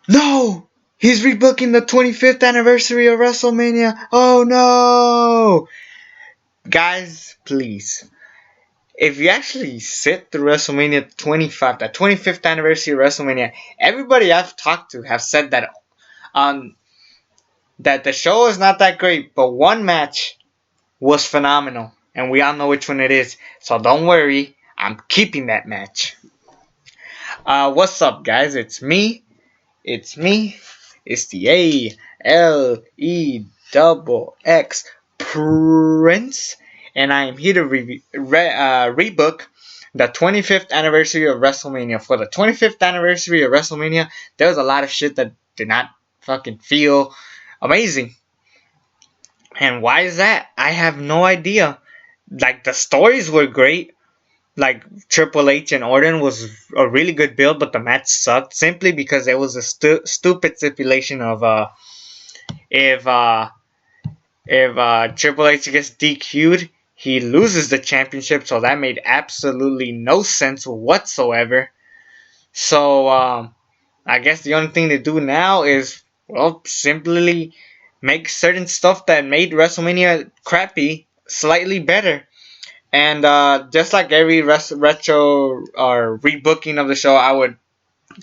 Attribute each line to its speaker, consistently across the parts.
Speaker 1: No! He's rebooking the 25th anniversary of WrestleMania. Oh no! Guys, please. If you actually sit through WrestleMania 25, the 25th anniversary of WrestleMania, everybody I've talked to have said um that the show is not that great, but one match was phenomenal, and we all know which one it is. So don't worry, I'm keeping that match. What's up, guys? It's me. It's me. It's the ALEXX Prince, and I am here to rebook the 25th anniversary of WrestleMania. For the 25th anniversary of WrestleMania, there was a lot of shit that did not fucking feel amazing. And why is that? I have no idea. Like, the stories were great. Like, Triple H and Orton was a really good build, but the match sucked simply because it was a stupid stipulation of if uh, if Triple H gets DQ'd, he loses the championship. So that made absolutely no sense whatsoever. So I guess the only thing to do now is, well, simply make certain stuff that made WrestleMania crappy slightly better. And just like every retro or rebooking of the show, I would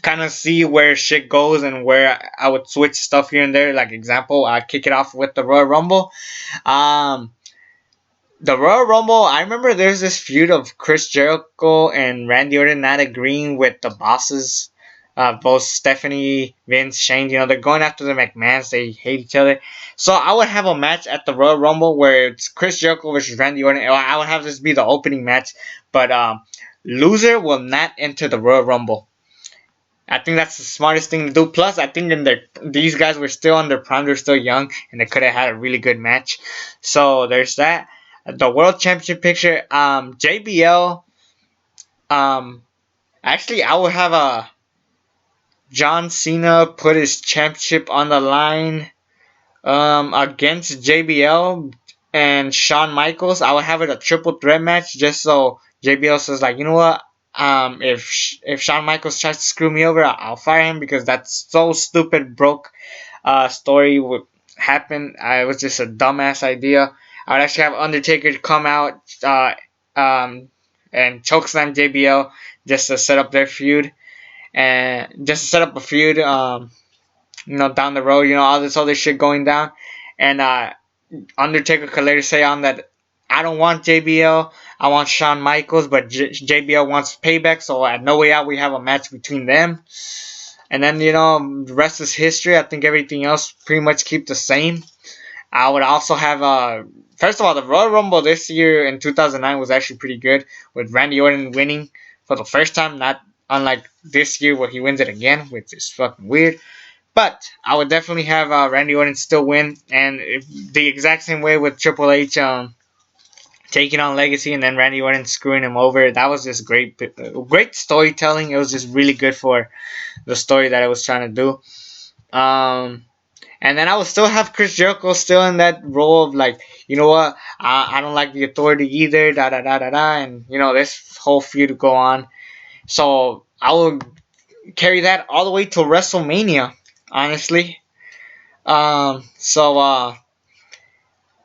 Speaker 1: kind of see where shit goes and where I would switch stuff here and there. Like, example, I kick it off with the Royal Rumble. Um, the Royal Rumble, I remember there's this feud of Chris Jericho and Randy Orton not agreeing with the bosses. Both Stephanie, Vince, Shane, they're going after the McMahons. They hate each other. So I would have a match at the Royal Rumble where it's Chris Jericho versus Randy Orton. I would have this be the opening match. But loser will not enter the Royal Rumble. I think that's the smartest thing to do. Plus, I think these guys were still on their prime. They're still young, and they could have had a really good match. So there's that. The World Championship picture. JBL. Actually, I would have a John Cena put his championship on the line against JBL and Shawn Michaels. I would have it a triple threat match just so JBL says, like, you know what? If Shawn Michaels tries to screw me over, I'll fire him because that's so stupid. Broke story would happen. It was just a dumbass idea. I would actually have Undertaker come out and chokeslam JBL just to set up their feud. And just to set up a feud, down the road, all this other shit going down. And Undertaker could later say on that, I don't want JBL, I want Shawn Michaels, but JBL wants payback, so at No Way Out, we have a match between them. And then, the rest is history. I think everything else pretty much keep the same. I would also have, first of all, the Royal Rumble this year in 2009 was actually pretty good, with Randy Orton winning for the first time, not unlike this year where he wins it again, which is fucking weird. But I would definitely have Randy Orton still win, and the exact same way with Triple H taking on Legacy and then Randy Orton screwing him over. That was just great storytelling. It was just really good for the story that I was trying to do. And then I would still have Chris Jericho still in that role of, like, you know what, I don't like the Authority either, da da da da da, and this whole feud would go on. So I will carry that all the way to WrestleMania, honestly. So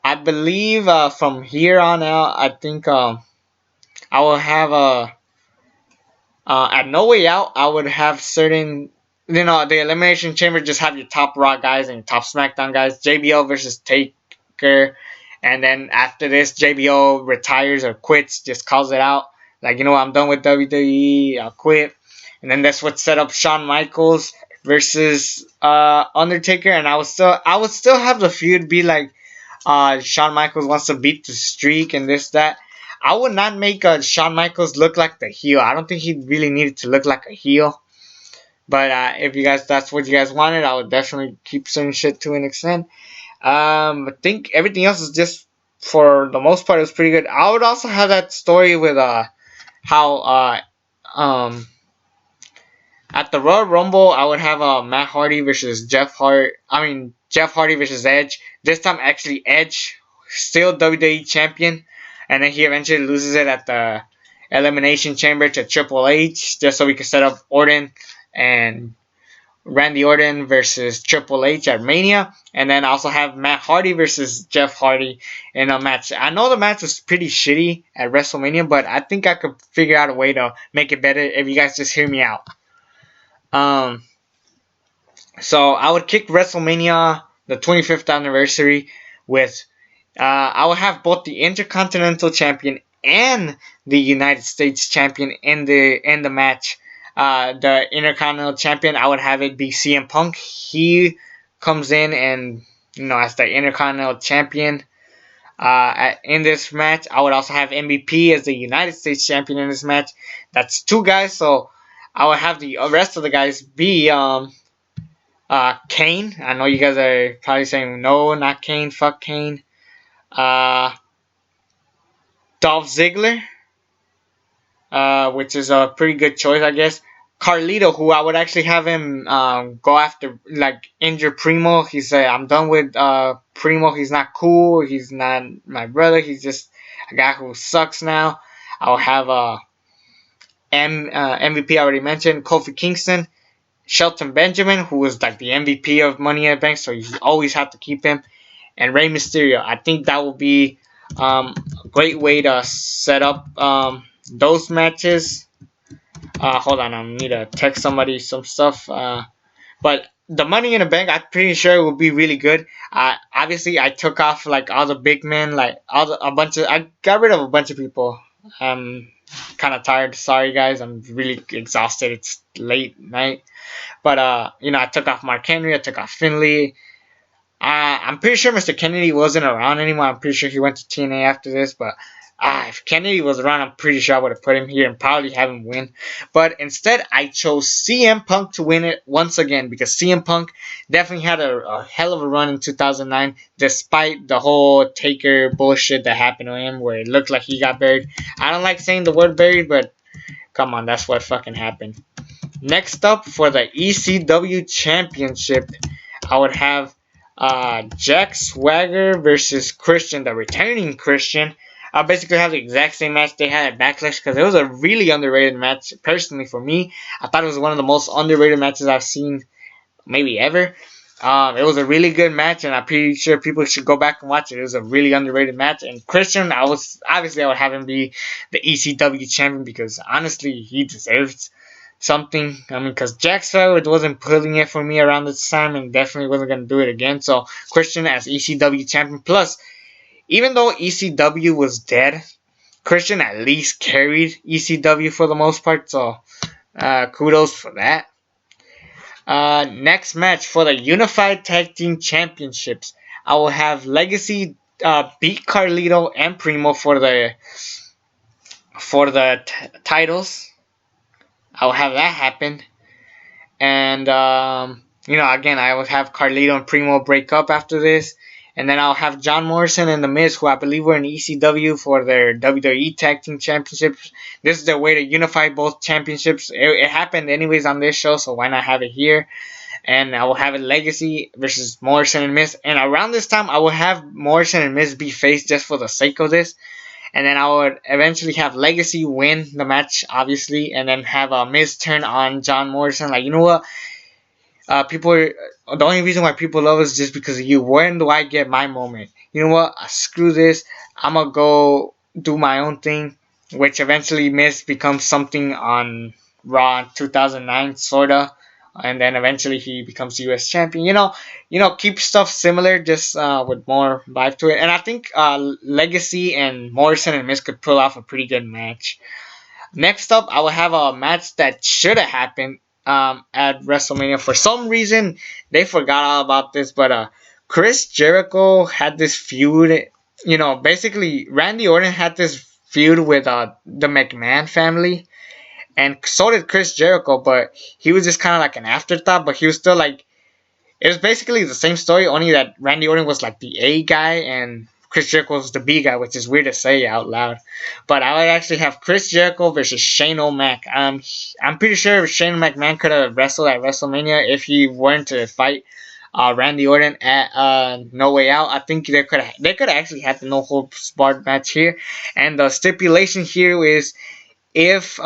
Speaker 1: I believe from here on out, I think I will have at No Way Out, I would have certain, the Elimination Chamber, just have your top Raw guys and your top SmackDown guys. JBL versus Taker, and then after this, JBL retires or quits, just calls it out. Like, I'm done with WWE, I'll quit. And then that's what set up Shawn Michaels versus Undertaker, and I would still have the feud be like Shawn Michaels wants to beat the streak and this, that. I would not make Shawn Michaels look like the heel. I don't think he really needed to look like a heel. But if that's what you guys wanted, I would definitely keep certain shit to an extent. I think everything else is just, for the most part, it was pretty good. I would also have that story with how at the Royal Rumble, I would have Matt Hardy versus Jeff Hardy versus Edge. This time, actually, Edge, still WWE champion, and then he eventually loses it at the Elimination Chamber to Triple H, just so we can set up Orton and Randy Orton versus Triple H at Mania, and then also have Matt Hardy versus Jeff Hardy in a match. I know the match was pretty shitty at WrestleMania, but I think I could figure out a way to make it better if you guys just hear me out. Um, so I would kick WrestleMania, the 25th anniversary, with I would have both the Intercontinental Champion and the United States Champion in the match. The Intercontinental Champion, I would have it be CM Punk. He comes in and as the Intercontinental Champion. In this match, I would also have MVP as the United States Champion in this match. That's two guys, so I would have the rest of the guys be Kane. I know you guys are probably saying no, not Kane. Fuck Kane. Dolph Ziggler, which is a pretty good choice, I guess. Carlito, who I would actually have him go after, like, injure Primo. He said, I'm done with Primo. He's not cool. He's not my brother. He's just a guy who sucks now. I'll have MVP I already mentioned, Kofi Kingston. Shelton Benjamin, who was like the MVP of Money in the Bank, so you always have to keep him. And Rey Mysterio. I think that will be a great way to set up those matches. Hold on, I need to text somebody some stuff. But the Money in the Bank, I'm pretty sure it will be really good. Obviously, I took off like all the big men, like I got rid of a bunch of people. I'm kind of tired. Sorry, guys. I'm really exhausted. It's late night. But I took off Mark Henry. I took off Finley. I'm pretty sure Mr. Kennedy wasn't around anymore. I'm pretty sure he went to TNA after this. But if Kennedy was around, I'm pretty sure I would have put him here and probably have him win. But instead, I chose CM Punk to win it once again because CM Punk definitely had a hell of a run in 2009, despite the whole Taker bullshit that happened to him, where it looked like he got buried. I don't like saying the word buried, but come on, that's what fucking happened. Next up, for the ECW Championship, I would have Jack Swagger versus Christian, the returning Christian. I'll basically have the exact same match they had at Backlash because it was a really underrated match. Personally, for me, I thought it was one of the most underrated matches I've seen maybe ever. It was a really good match, and I'm pretty sure people should go back and watch it. It was a really underrated match. And Christian, I would have him be the ECW champion because honestly, he deserves something. I mean, because Jack Swagger wasn't pulling it for me around this time, and definitely wasn't going to do it again. So Christian as ECW champion. Plus, even though ECW was dead, Christian at least carried ECW for the most part. So kudos for that. Next match for the Unified Tag Team Championships, I will have Legacy beat Carlito and Primo for the titles. I'll have that happen. And, again, I will have Carlito and Primo break up after this. And then I'll have John Morrison and The Miz, who I believe were in ECW, for their WWE Tag Team Championships. This is their way to unify both championships. It happened anyways on this show, so why not have it here? And I will have it Legacy versus Morrison and Miz. And around this time, I will have Morrison and Miz be faced just for the sake of this. And then I would eventually have Legacy win the match, obviously, and then have a Miz turn on John Morrison. Like, you know what? The only reason why people love us is just because of you. When do I get my moment? You know what? Screw this. I'm going to go do my own thing, which eventually Miz becomes something on Raw in 2009, sorta. And then eventually he becomes U.S. champion. Keep stuff similar, just with more vibe to it. And I think Legacy and Morrison and Miz could pull off a pretty good match. Next up, I will have a match that should have happened at WrestleMania. For some reason, they forgot all about this, but Chris Jericho had this feud. Basically, Randy Orton had this feud with the McMahon family. And so did Chris Jericho, but he was just kind of like an afterthought. But he was still like, it was basically the same story, only that Randy Orton was like the A guy and Chris Jericho was the B guy, which is weird to say out loud. But I would actually have Chris Jericho versus Shane O'Mac. I'm pretty sure Shane McMahon could have wrestled at WrestleMania if he weren't to fight Randy Orton at No Way Out. I think they could have actually had the no holds barred match here. And the stipulation here is, if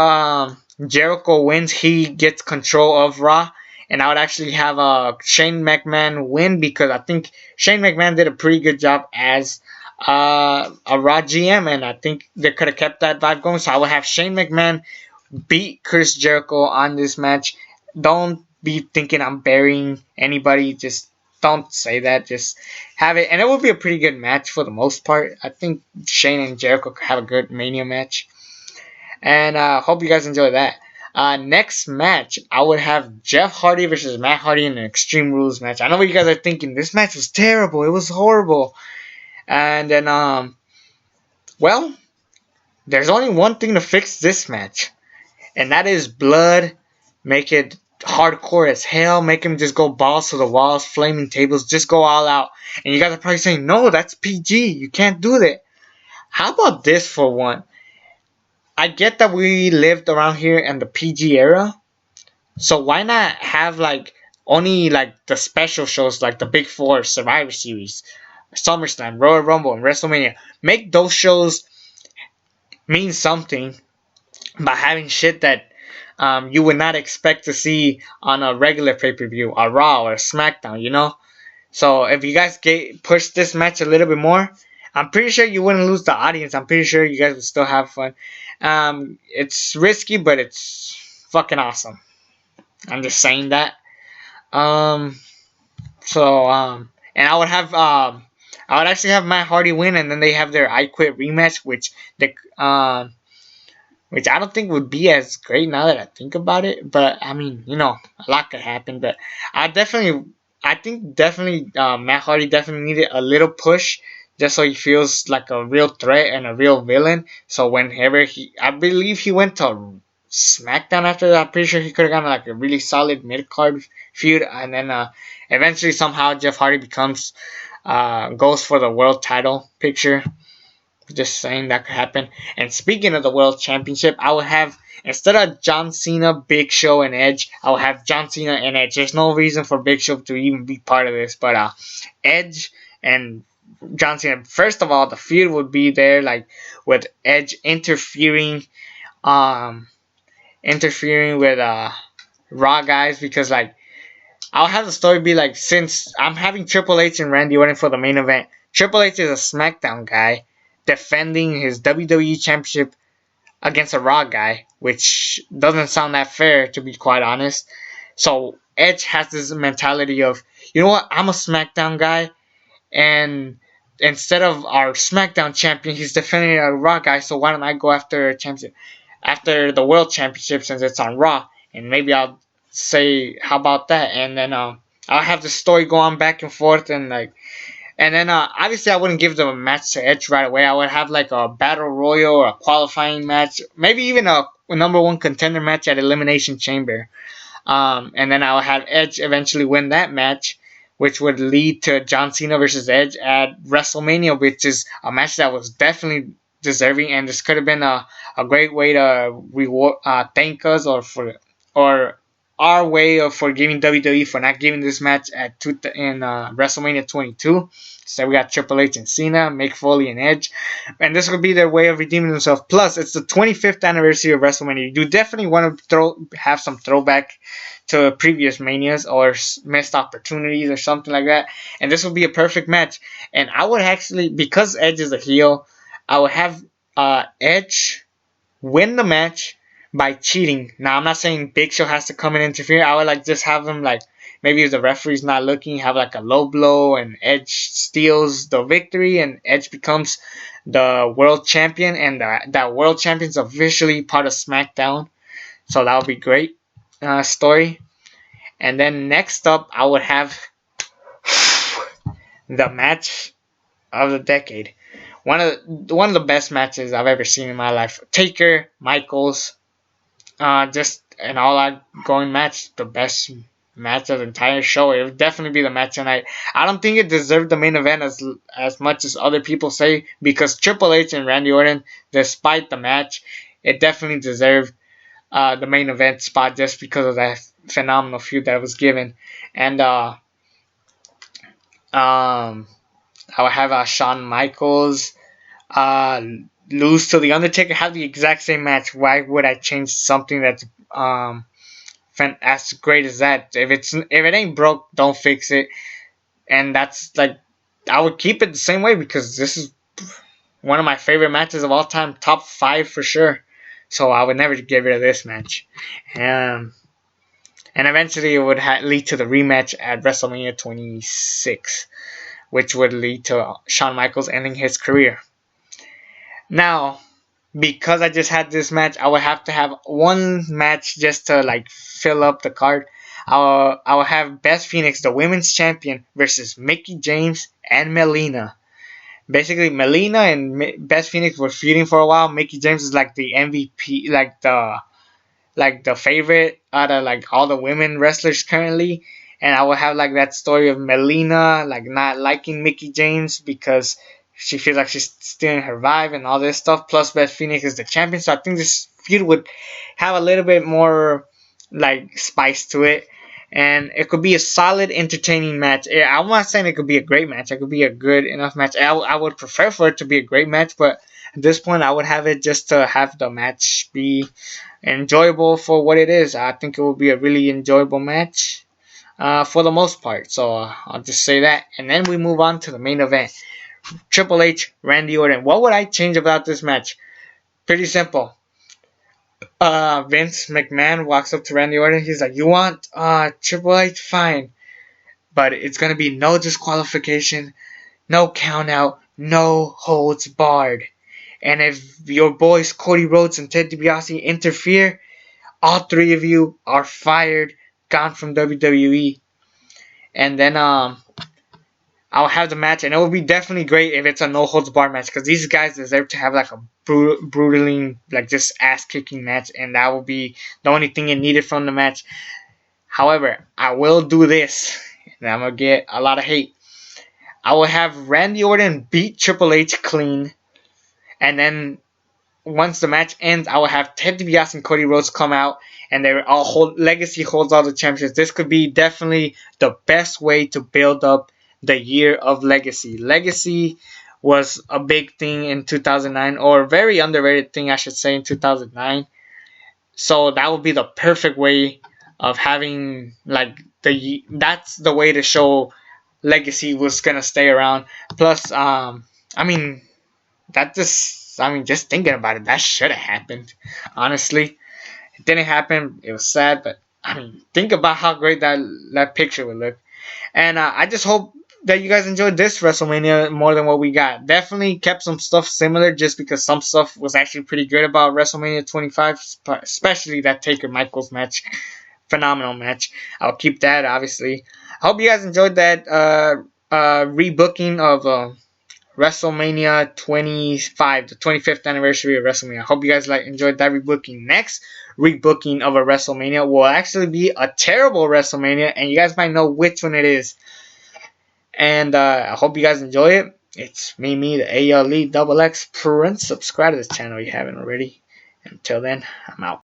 Speaker 1: Jericho wins, he gets control of Raw. and I would actually have Shane McMahon win because I think Shane McMahon did a pretty good job as a Raw GM, and I think they could have kept that vibe going. So I would have Shane McMahon beat Chris Jericho on this match. Don't be thinking I'm burying anybody. Just don't say that. Just have it, and it will be a pretty good match for the most part. I think Shane and Jericho could have a good Mania match, and hope you guys enjoy that. Next match, I would have Jeff Hardy versus Matt Hardy in an Extreme Rules match. I know what you guys are thinking. This match was terrible. It was horrible. And then, well, there's only one thing to fix this match, and that is blood. Make it hardcore as hell. Make him just go balls to the walls, flaming tables, just go all out. And you guys are probably saying, no, that's PG. You can't do that. How about this for one? I get that we lived around here in the PG era, so why not have like only like the special shows like the Big Four, Survivor Series, SummerSlam, Royal Rumble, and WrestleMania? Make those shows mean something by having shit that you would not expect to see on a regular pay-per-view, a Raw or a SmackDown, you know? So if you guys push this match a little bit more, I'm pretty sure you wouldn't lose the audience. I'm pretty sure you guys would still have fun. It's risky, but it's fucking awesome. I'm just saying that. And I would have I would actually have Matt Hardy win, and then they have their I Quit rematch, which I don't think would be as great now that I think about it. But I mean, you know, a lot could happen. But I think definitely Matt Hardy definitely needed a little push just so he feels like a real threat and a real villain. So whenever I believe he went to SmackDown after that, I'm pretty sure he could have gotten like a really solid mid card feud, and then eventually somehow Jeff Hardy goes for the world title picture. Just saying that could happen. And speaking of the world championship, I would have, instead of John Cena, Big Show, and Edge, I would have John Cena and Edge. There's no reason for Big Show to even be part of this, but Edge and John Cena. First of all, the feud would be there, like with Edge interfering with Raw guys, because like I'll have the story be like, since I'm having Triple H and Randy Orton for the main event, Triple H is a SmackDown guy defending his WWE Championship against a Raw guy, which doesn't sound that fair, to be quite honest. So Edge has this mentality of, you know what, I'm a SmackDown guy, and instead of our SmackDown champion, he's defending a Raw guy, so why don't I go after the World Championship since it's on Raw? And maybe I'll say, how about that? And then I'll have the story go on back and forth, and then obviously I wouldn't give them a match to Edge right away. I would have like a battle royal or a qualifying match, maybe even a number one contender match at Elimination Chamber. And then I would have Edge eventually win that match, which would lead to John Cena versus Edge at WrestleMania, which is a match that was definitely deserving, and this could have been a great way to reward, thank us, or our way of forgiving WWE for not giving this match in WrestleMania 22. So we got Triple H and Cena, Mick Foley and Edge, and this would be their way of redeeming themselves. Plus, it's the 25th anniversary of WrestleMania. You definitely want to have some throwback to previous manias or missed opportunities or something like that, and this would be a perfect match. And I would actually, because Edge is a heel, I would have Edge win the match by cheating. Now, I'm not saying Big Show has to come and interfere. I would just have him maybe if the referee's not looking, have a low blow, and Edge steals the victory, and Edge becomes the world champion, and that world champion's officially part of SmackDown. So that would be great story. And then next up, I would have the match of the decade. One of the best matches I've ever seen in my life. Taker, Michaels, just an all-out going match. The best match of the entire show. It would definitely be the match tonight. I don't think it deserved the main event as much as other people say, because Triple H and Randy Orton, despite the match, it definitely deserved the main event spot just because of that phenomenal feud that was given. And I would have Shawn Michaels lose to the Undertaker, have the exact same match. Why would I change something that's as great as that. If it ain't broke, don't fix it. And that's like, I would keep it the same way because this is one of my favorite matches of all time, top 5 for sure. So I would never get rid of this match. And eventually it would lead to the rematch at WrestleMania 26, which would lead to Shawn Michaels ending his career. Now, because I just had this match, I would have to have one match just to like fill up the card. I will have Beth Phoenix, the women's champion, versus Mickie James and Melina. Basically, Melina and Beth Phoenix were feuding for a while. Mickie James is like the MVP, like the favorite out of like all the women wrestlers currently. And I will have like that story of Melina like not liking Mickie James because she feels like she's stealing her vibe and all this stuff. Plus, Beth Phoenix is the champion, so I think this feud would have a little bit more like spice to it, and it could be a solid, entertaining match. I'm not saying it could be a great match. It could be a good enough match. I would prefer for it to be a great match, but at this point, I would have it just to have the match be enjoyable for what it is. I think it will be a really enjoyable match for the most part. So I'll just say that, and then we move on to the main event. Triple H, Randy Orton. What would I change about this match? Pretty simple. Vince McMahon walks up to Randy Orton. He's like, "You want Triple H? Fine, but it's gonna be no disqualification, no count out, no holds barred. And if your boys Cody Rhodes and Ted DiBiase interfere, all 3 of you are fired, gone from WWE." And then I'll have the match, and it will be definitely great if it's a no holds bar match because these guys deserve to have like a brutally, like just ass kicking match, and that will be the only thing it needed from the match. However, I will do this, and I'm gonna get a lot of hate. I will have Randy Orton beat Triple H clean, and then once the match ends, I will have Ted DiBiase and Cody Rhodes come out, and they all Legacy holds all the championships. This could be definitely the best way to build up the year of Legacy. Legacy was a big thing in 2009, or a very underrated thing, I should say, in 2009. So that would be the perfect way of having like that's the way to show Legacy was gonna stay around. Plus, just thinking about it, that should have happened. Honestly, it didn't happen. It was sad, but think about how great that picture would look. And I just hope that you guys enjoyed this WrestleMania more than what we got. Definitely kept some stuff similar just because some stuff was actually pretty good about WrestleMania 25, especially that Taker Michaels match. Phenomenal match. I'll keep that, obviously. I hope you guys enjoyed that rebooking of WrestleMania 25, the 25th anniversary of WrestleMania. I hope you guys enjoyed that rebooking. Next rebooking of a WrestleMania will actually be a terrible WrestleMania, and you guys might know which one it is. And I hope you guys enjoy it. It's me, the ALE XX Prince. Subscribe to this channel if you haven't already. Until then, I'm out.